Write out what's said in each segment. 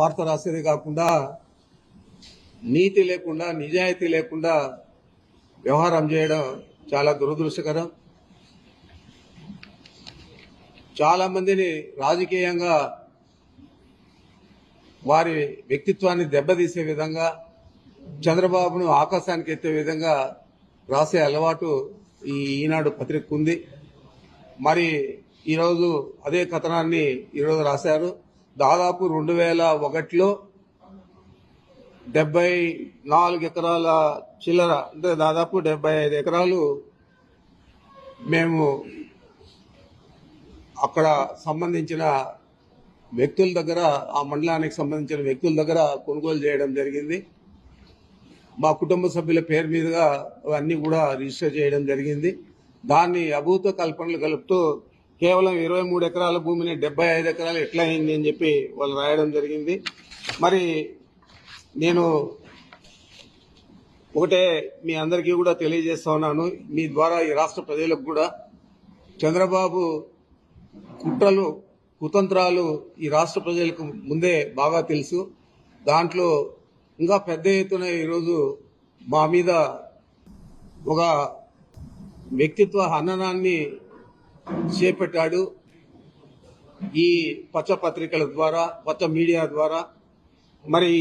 వార్త రాసేది కాకుండా నీతి లేకుండా నిజాయితీ లేకుండా వ్యవహారం చేయడం చాలా దురదృష్టకరం. చాలా మందిని రాజకీయంగా వారి వ్యక్తిత్వాన్ని దెబ్బతీసే విధంగా, చంద్రబాబును ఆకాశానికి ఎత్తే విధంగా రాసే అలవాటు ఈనాడు పత్రిక ఉంది. మరి ఈరోజు అదే కథనాన్ని ఈరోజు రాశారు. దాదాపు 2001లో 74 ఎకరాల చిల్లర, అంటే దాదాపు 75 ఎకరాలు మేము అక్కడ సంబంధించిన వ్యక్తుల దగ్గర, ఆ మండలానికి సంబంధించిన వ్యక్తుల దగ్గర కొనుగోలు చేయడం జరిగింది. మా కుటుంబ సభ్యుల పేరు మీదుగా అవన్నీ కూడా రిజిస్టర్ చేయడం జరిగింది. దాన్ని అభూత కల్పనలు కలుపుతూ కేవలం 23 ఎకరాల భూమిని 75 ఎకరాలు ఎట్లా అయింది అని చెప్పి వాళ్ళు రాయడం జరిగింది. మరి నేను ఒకటే మీ అందరికీ కూడా తెలియజేస్తా ఉన్నాను, మీ ద్వారా ఈ రాష్ట్ర ప్రజలకు కూడా, చంద్రబాబు కుట్రలు కుతంత్రాలు ఈ రాష్ట్ర ప్రజలకు ముందే బాగా తెలుసు. దాంట్లో ఇంకా పెద్ద ఎత్తున ఈరోజు మా మీద ఒక వ్యక్తిత్వ హననాన్ని చేపట్టాడు. ఈ పచ్చ పత్రికల ద్వారా, పచ్చ మీడియా ద్వారా. మరి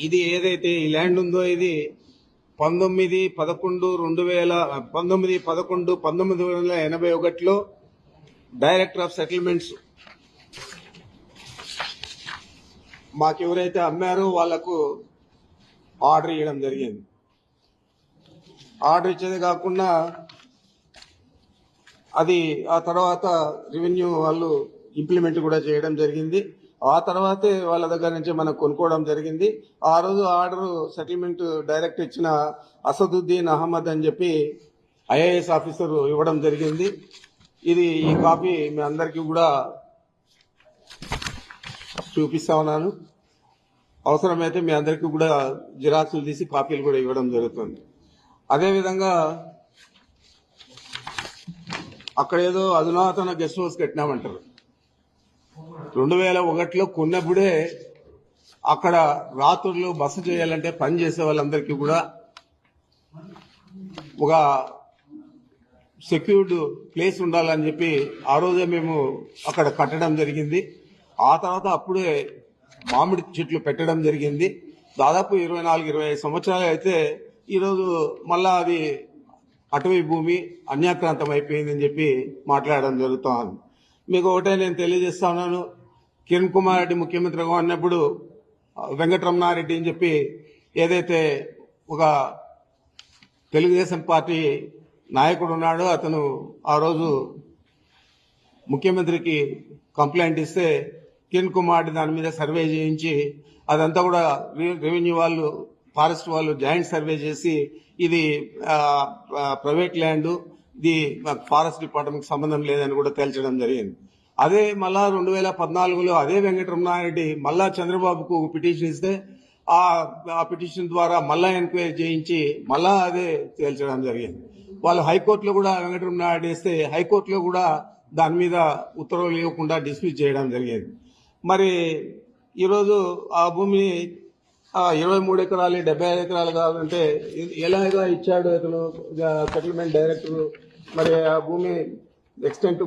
ఇది ఏదైతే ఈ ల్యాండ్ ఉందో ఇది 1981లో డైరెక్టర్ ఆఫ్ సెటిల్మెంట్స్ మాకెవరైతే అమ్మారో వాళ్లకు ఆర్డర్ ఇవ్వడం జరిగింది. ఆర్డర్ ఇచ్చేది కాకుండా అది ఆ తర్వాత రెవెన్యూ వాళ్ళు ఇంప్లిమెంట్ కూడా చేయడం జరిగింది. ఆ తర్వాతే వాళ్ళ దగ్గర నుంచి మనం కొనుక్కోవడం జరిగింది. ఆ రోజు ఆర్డర్ సెటిల్మెంట్ డైరెక్ట్ ఇచ్చిన అసదుద్దీన్ అహ్మద్ అని చెప్పి ఐఏఎస్ ఆఫీసర్ ఇవ్వడం జరిగింది. ఈ కాపీ మీ అందరికీ కూడా చూపిస్తా ఉన్నాను. అవసరమైతే మీ అందరికీ కూడా జిరాక్సులు తీసి కాపీలు కూడా ఇవ్వడం జరుగుతుంది. అదేవిధంగా అక్కడ ఏదో అధునాతన గెస్ట్ హౌస్ కట్టినామంటారు. 2001లో కొన్నప్పుడే అక్కడ రాత్రులు బస చేయాలంటే పని చేసే వాళ్ళందరికీ కూడా ఒక సెక్యూర్డ్ ప్లేస్ ఉండాలని చెప్పి ఆ రోజే మేము అక్కడ కట్టడం జరిగింది. ఆ తర్వాత అప్పుడే మామిడి చెట్లు పెట్టడం జరిగింది. దాదాపు 24-25 సంవత్సరాలు అయితే ఈరోజు మళ్ళా అది అటవీ భూమి అన్యాక్రాంతం అయిపోయిందని చెప్పి మాట్లాడడం జరుగుతుంది. మీకు ఒకటే నేను తెలియజేస్తా ఉన్నాను, కిరణ్ కుమార్ రెడ్డి ముఖ్యమంత్రిగా ఉన్నప్పుడు వెంకటరమణారెడ్డి అని చెప్పి ఏదైతే ఒక తెలుగుదేశం పార్టీ నాయకుడు ఉన్నాడో అతను ఆ రోజు ముఖ్యమంత్రికి కంప్లైంట్ ఇస్తే కిరణ్ కుమార్ రెడ్డి దాని మీద సర్వే చేయించి అదంతా కూడా రెవెన్యూ వాళ్ళు, ఫారెస్ట్ వాళ్ళు జాయింట్ సర్వే చేసి ఇది ప్రైవేట్ ల్యాండ్, ఇది ఫారెస్ట్ డిపార్ట్మెంట్ సంబంధం లేదని కూడా తేల్చడం జరిగింది. అదే మళ్ళా 2014లో అదే వెంకటరమణారెడ్డి మళ్ళా చంద్రబాబుకు పిటిషన్ ఇస్తే ఆ పిటిషన్ ద్వారా మళ్ళా ఎంక్వైరీ చేయించి మళ్ళా అదే తేల్చడం జరిగింది. వాళ్ళు హైకోర్టులో కూడా వెంకటరమణారెడ్డి ఇస్తే హైకోర్టులో కూడా దాని మీద ఉత్తర్వులు ఇవ్వకుండా డిస్మిస్ చేయడం జరిగింది. మరి ఈరోజు ఆ భూమిని 23 ఎకరాలు 75 ఎకరాలు కావాలంటే ఎలాగా ఇచ్చాడు అతను సెటిల్మెంట్ డైరెక్టర్. మరి ఆ భూమి ఎక్స్టెంట్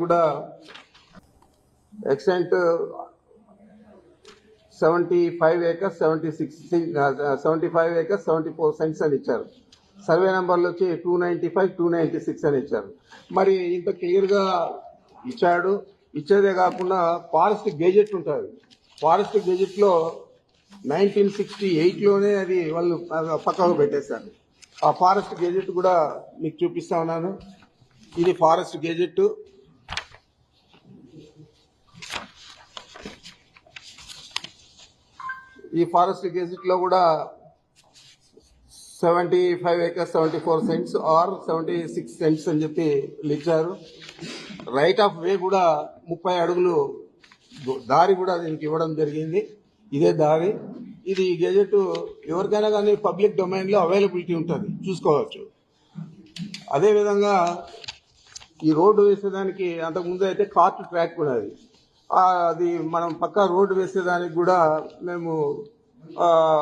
75 acres 74 cents అని ఇచ్చారు. సర్వే నంబర్లు వచ్చి 295, 296 అని ఇచ్చారు. మరి ఇంత క్లియర్ గా ఇచ్చాడు. ఇచ్చేదే కాకుండా ఫారెస్ట్ గెజెట్ ఉంటుంది. ఫారెస్ట్ గెజెట్ లో 1968లోనే అది వాళ్ళు పక్కకు పెట్టేశారు. ఆ ఫారెస్ట్ గెజెట్ కూడా మీకు చూపిస్తా ఉన్నాను. ఇది ఫారెస్ట్ గెజెట్. ఈ ఫారెస్ట్ గెజెట్ లో కూడా 75 acres 74 cents ఆర్ 76 cents అని చెప్పి ఇచ్చారు. రైట్ ఆఫ్ వే కూడా 30 అడుగులు దారి కూడా దీనికి ఇవ్వడం జరిగింది. ఇదే దారి. ఇది గెజెట్ ఎవరికైనా కానీ పబ్లిక్ డొమైన్ లో అవైలబిలిటీ ఉంటుంది, చూసుకోవచ్చు. అదేవిధంగా ఈ రోడ్డు వేసేదానికి అంతకుముందు అయితే కార్ట్ ట్రాక్ ఉన్నది. అది మనం పక్కా రోడ్డు వేసేదానికి కూడా మేము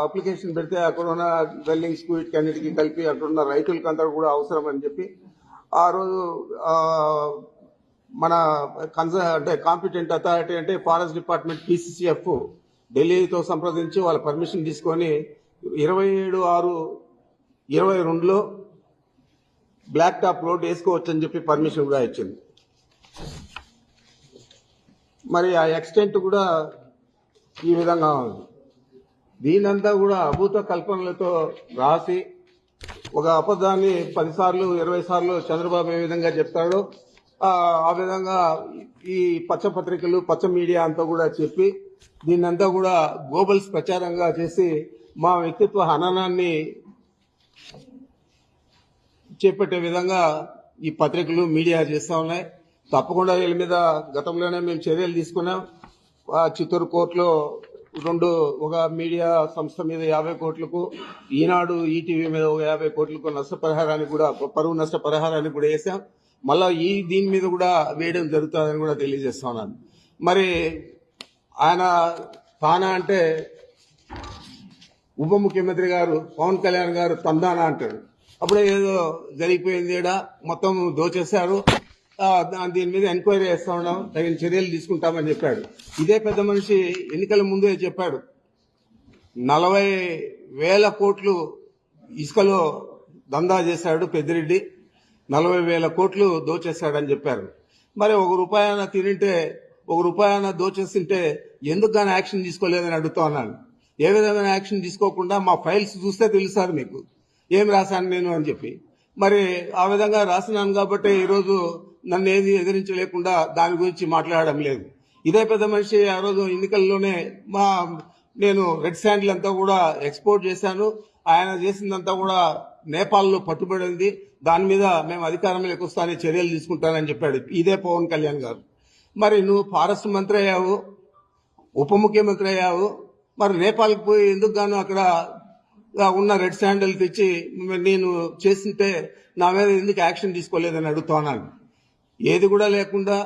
అప్లికేషన్ పెడితే అక్కడ ఉన్న వెల్డింగ్స్ వీటికి అన్నిటికీ కలిపి అక్కడ ఉన్న రైతులకి అంతా కూడా అవసరం అని చెప్పి ఆ రోజు మన అంటే కాంపిటెంట్ అథారిటీ అంటే ఫారెస్ట్ డిపార్ట్మెంట్ PCCF ఢిల్లీతో సంప్రదించి వాళ్ళ పర్మిషన్ తీసుకొని 27/6/22లో బ్లాక్ టాప్ రోడ్ వేసుకోవచ్చని చెప్పి పర్మిషన్ కూడా ఇచ్చింది. మరి ఆ ఎక్స్టెంట్ కూడా ఈ విధంగా ఉంది. దీనంతా కూడా అభూత కల్పనలతో రాసి ఒక అబద్ధాన్ని 10 సార్లు 20 సార్లు చంద్రబాబు ఏ విధంగా చెప్తాడో ఆ విధంగా ఈ పచ్చ పత్రికలు పచ్చ మీడియా అంతా కూడా చెప్పి దీన్నంతా కూడా గోబల్స్ ప్రచారంగా చేసి మా వ్యక్తిత్వ హననాన్ని చేపట్టే విధంగా ఈ పత్రికలు మీడియా చేస్తా ఉన్నాయి. తప్పకుండా వీళ్ళ మీద గతంలోనే మేము చర్యలు తీసుకున్నాం. చిత్తూరు కోర్టులో ఒక మీడియా సంస్థ మీద 50 కోట్లకు, ఈనాడు ఈటీవీ మీద ఒక 50 కోట్లకు నష్టపరిహారానికి కూడా పరువు నష్టపరిహారానికి కూడా వేసాం. మళ్ళా దీని మీద కూడా వేయడం జరుగుతుందని కూడా తెలియజేస్తున్నాను. మరి ఆయన తానా అంటే ఉప ముఖ్యమంత్రి గారు పవన్ కళ్యాణ్ గారు తందానా అంటాడు. అప్పుడే ఏదో జరిగిపోయింది, మొత్తం దోచేశారు, దీని మీద ఎంక్వైరీ చేస్తా ఉన్నాం, తగిన చర్యలు తీసుకుంటామని చెప్పాడు. ఇదే పెద్ద మనిషి ఎన్నికల ముందే చెప్పాడు 40,000 కోట్లు ఇసుకలో దందా చేశాడు పెద్దిరెడ్డి, 40,000 కోట్లు దోచేశాడని చెప్పారు. మరి ₹1 తినింటే ₹1 దోచేస్తుంటే ఎందుకు కానీ యాక్షన్ తీసుకోలేదని అడుగుతా ఉన్నాను. ఏ విధమైన యాక్షన్ తీసుకోకుండా మా ఫైల్స్ చూస్తే తెలుస్తారు మీకు ఏం రాశాను నేను అని చెప్పి. మరి ఆ విధంగా రాసినాను కాబట్టి ఈరోజు నన్ను ఏది ఎదిరించలేకుండా దాని గురించి మాట్లాడడం లేదు. ఇదే పెద్ద మనిషి ఆ రోజు ఎన్నికల్లోనే నేను రెడ్ శాండిల్ అంతా కూడా ఎక్స్పోర్ట్ చేశాను, ఆయన చేసిందంతా కూడా నేపాల్లో పట్టుబడింది, దాని మీద మేము అధికారంలోకి వస్తానే చర్యలు తీసుకుంటానని చెప్పాడు ఇదే పవన్ కళ్యాణ్ గారు. మరి నువ్వు ఫారెస్ట్ మంత్రి అయ్యావు, ఉప ముఖ్యమంత్రి అయ్యావు, మరి నేపాల్కి పోయి ఎందుకు గాను అక్కడ ఉన్న రెడ్ శాండిల్ తెచ్చి నేను చేసింటే నా మీద ఎందుకు యాక్షన్ తీసుకోలేదని అడుగుతున్నాను. ఏది కూడా లేకుండా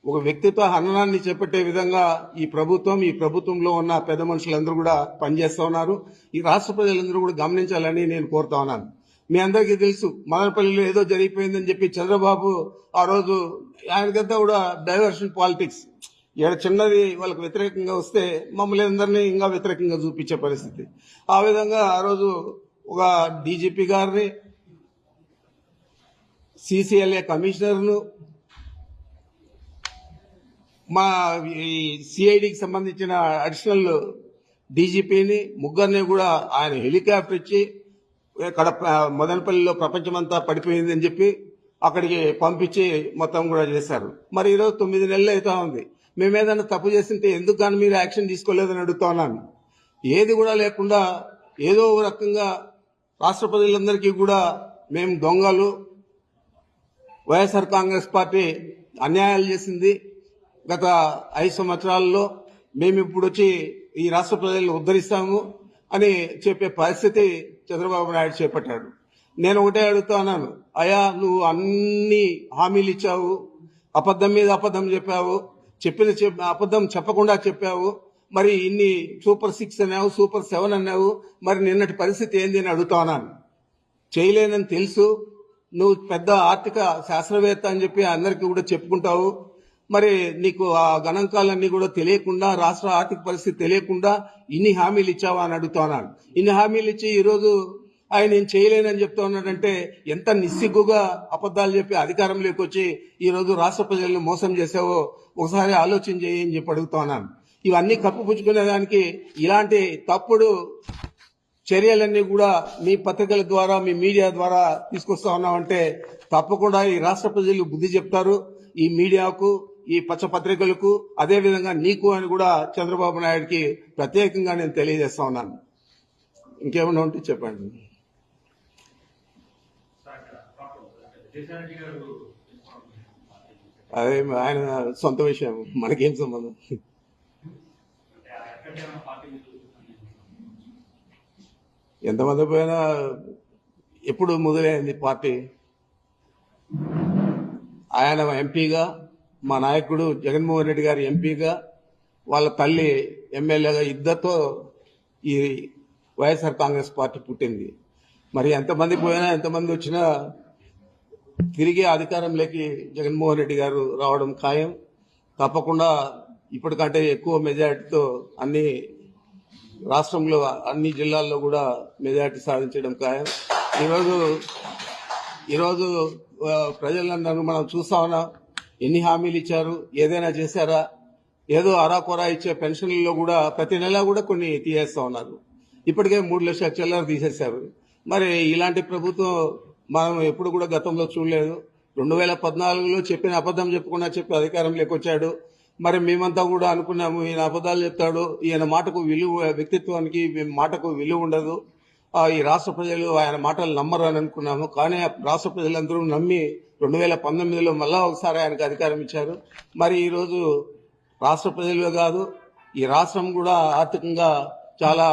ఒక వ్యక్తిత్వ హననాన్ని చేపట్టే విధంగా ఈ ప్రభుత్వంలో ఉన్న పెద్ద మనుషులందరూ కూడా పనిచేస్తా ఉన్నారు. ఈ రాష్ట్ర ప్రజలందరూ కూడా గమనించాలని నేను కోరుతా ఉన్నాను. మీ అందరికీ తెలుసు మదనపల్లిలో ఏదో జరిగిపోయిందని చెప్పి చంద్రబాబు ఆ రోజు ఆయనకంతా కూడా డైవర్షన్ పాలిటిక్స్, చిన్నది వాళ్ళకు వ్యతిరేకంగా వస్తే మమ్మల్ని అందరినీ ఇంకా వ్యతిరేకంగా చూపించే పరిస్థితి. ఆ విధంగా ఆ రోజు ఒక డీజీపీ గారిని, CCLA కమిషనర్ను, మా సిఐడికి సంబంధించిన అడిషనల్ డీజీపీని ముగ్గురిని కూడా ఆయన హెలికాప్టర్ ఇచ్చి మదనపల్లిలో ప్రపంచమంతా పడిపోయిందని చెప్పి అక్కడికి పంపించి మొత్తం కూడా చేశారు. మరి ఈరోజు 9 నెలలు అవుతా ఉంది. మేము ఏదైనా తప్పు చేస్తుంటే ఎందుకు కానీ మీరు యాక్షన్ తీసుకోలేదని అడుగుతా ఉన్నాను. ఏది కూడా లేకుండా ఏదో ఒక రకంగా రాష్ట్ర ప్రజలందరికీ కూడా మేము దొంగలు, వైఎస్ఆర్ కాంగ్రెస్ పార్టీ అన్యాయాలు చేసింది గత 5 సంవత్సరాల్లో, మేము ఇప్పుడు వచ్చి ఈ రాష్ట్ర ప్రజలను ఉద్ధరిస్తాము అని చెప్పే పరిస్థితి చంద్రబాబు నాయుడు చేపట్టాడు. నేను ఒకటే అడుగుతా ఉన్నాను, అయ్యా నువ్వు అన్ని హామీలు ఇచ్చావు, అబద్ధం మీద అబద్ధం చెప్పావు, అబద్ధం చెప్పకుండా చెప్పావు, మరి ఇన్ని సూపర్ 6 అన్నావు, సూపర్ 7 అన్నావు, మరి నిన్నటి పరిస్థితి ఏంది అని అడుగుతా ఉన్నాను. చేయలేనని తెలుసు, నువ్వు పెద్ద ఆర్థిక శాస్త్రవేత్త అని చెప్పి అందరికీ కూడా చెప్పుకుంటావు, మరి నీకు ఆ గణాంకాలన్నీ కూడా తెలియకుండా, రాష్ట్ర ఆర్థిక పరిస్థితి తెలియకుండా ఇన్ని హామీలు ఇచ్చావా అని అడుగుతా ఉన్నాను. ఇన్ని హామీలు ఇచ్చి ఈరోజు ఆయన నేను చేయలేనని చెప్తా ఉన్నాడంటే ఎంత నిస్సిగ్గుగా అబద్ధాలు చెప్పి అధికారంలోకి వచ్చి ఈరోజు రాష్ట్ర ప్రజలను మోసం చేసావో ఒకసారి ఆలోచన చేయని చెప్పి అడుగుతా ఉన్నాను. ఇవన్నీ కప్పుపుచ్చుకునేదానికి ఇలాంటి తప్పుడు చర్యలన్నీ కూడా మీ పత్రికల ద్వారా, మీ మీడియా ద్వారా తీసుకొస్తా ఉన్నామంటే తప్పకుండా ఈ రాష్ట్ర ప్రజలు బుద్ధి చెప్తారు. ఈ మీడియాకు, ఈ పచ్చ పత్రికలకు, అదేవిధంగా నీకు అని కూడా చంద్రబాబు నాయుడికి ప్రత్యేకంగా నేను తెలియజేస్తా ఉన్నాను. ఇంకేమన్నా ఉంటే చెప్పండి. అదే ఆయన సొంత విషయం, మనకేం సంబంధం. ఎంతమంది పోయినా ఎప్పుడు మొదలైంది పార్టీ. ఆయన ఎంపీగా, మా నాయకుడు జగన్మోహన్ రెడ్డి గారి ఎంపీగా వాళ్ళ తల్లి ఎమ్మెల్యేగా ఇద్దరితో ఈ వైఎస్ఆర్ కాంగ్రెస్ పార్టీ పుట్టింది. మరి ఎంతమంది పోయినా ఎంతమంది వచ్చినా తిరిగి అధికారంలోకి జగన్మోహన్ రెడ్డి గారు రావడం ఖాయం. తప్పకుండా ఇప్పటికంటే ఎక్కువ మెజారిటీతో అన్ని రాష్ట్రంలో అన్ని జిల్లాల్లో కూడా మెజారిటీ సాధించడం ఖాయం. ఈరోజు ప్రజలందరూ మనం చూస్తా ఉన్నాం. ఎన్ని హామీలు ఇచ్చారు, ఏదైనా చేశారా? ఏదో అరాకొరా ఇచ్చే పెన్షన్లలో కూడా ప్రతి నెల కూడా కొన్ని తీసేస్తా ఉన్నారు. ఇప్పటికే 3 లక్షల చిల్లర తీసేశారు. మరి ఇలాంటి ప్రభుత్వం మనం ఎప్పుడు కూడా గతంలో చూడలేదు. 2014లో చెప్పిన అబద్ధం చెప్పి అధికారంలోకి వచ్చాడు. మరి మేమంతా కూడా అనుకున్నాము ఈయన అబద్ధాలు చెప్తాడు, ఈయన మాటకు విలువ, వ్యక్తిత్వానికి మాటకు విలువ ఉండదు, ఈ రాష్ట్ర ప్రజలు ఆయన మాటలు నమ్మరు అని అనుకున్నాము. కానీ రాష్ట్ర ప్రజలందరూ నమ్మి 2019లో మళ్ళా ఒకసారి ఆయనకు అధికారం ఇచ్చారు. మరి ఈరోజు రాష్ట్ర ప్రజలే కాదు, ఈ రాష్ట్రం కూడా ఆర్థికంగా చాలా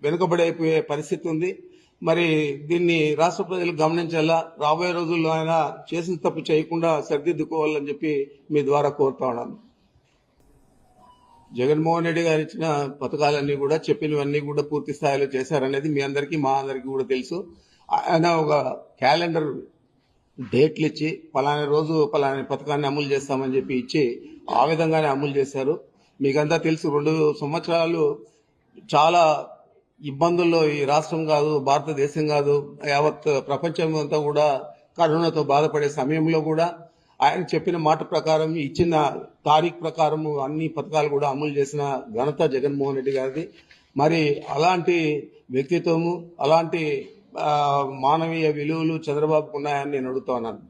వెనుకబడైపోయే పరిస్థితి ఉంది. మరి దీన్ని రాష్ట్ర ప్రజలు గమనించాలా. రాబోయే రోజుల్లో ఆయన చేసిన తప్పు చేయకుండా సరిదిద్దుకోవాలని చెప్పి మీ ద్వారా కోరుతా ఉన్నాను. జగన్మోహన్ రెడ్డి గారు ఇచ్చిన పథకాలన్నీ కూడా చెప్పినవన్నీ కూడా పూర్తి స్థాయిలో చేశారనేది మీ అందరికీ మా అందరికీ కూడా తెలుసు. ఆయన ఒక క్యాలెండర్ డేట్లు ఇచ్చి పలానా రోజు పలానా పథకాన్ని అమలు చేస్తామని చెప్పి ఇచ్చి ఆ విధంగానే అమలు చేశారు. మీకంతా తెలుసు 2 సంవత్సరాలు చాలా ఇబ్బందుల్లో ఈ రాష్ట్రం కాదు, భారతదేశం కాదు, యావత్ ప్రపంచం అంతా కూడా కరోనాతో బాధపడే సమయంలో కూడా ఆయన చెప్పిన మాట ప్రకారం, ఇచ్చిన తారీఖు ప్రకారం అన్ని పథకాలు కూడా అమలు చేసిన ఘనత జగన్మోహన్ రెడ్డి గారిది. మరి అలాంటి వ్యక్తిత్వము, అలాంటి మానవీయ విలువలు చంద్రబాబుకు ఉన్నాయని నేను అడుగుతా ఉన్నాను.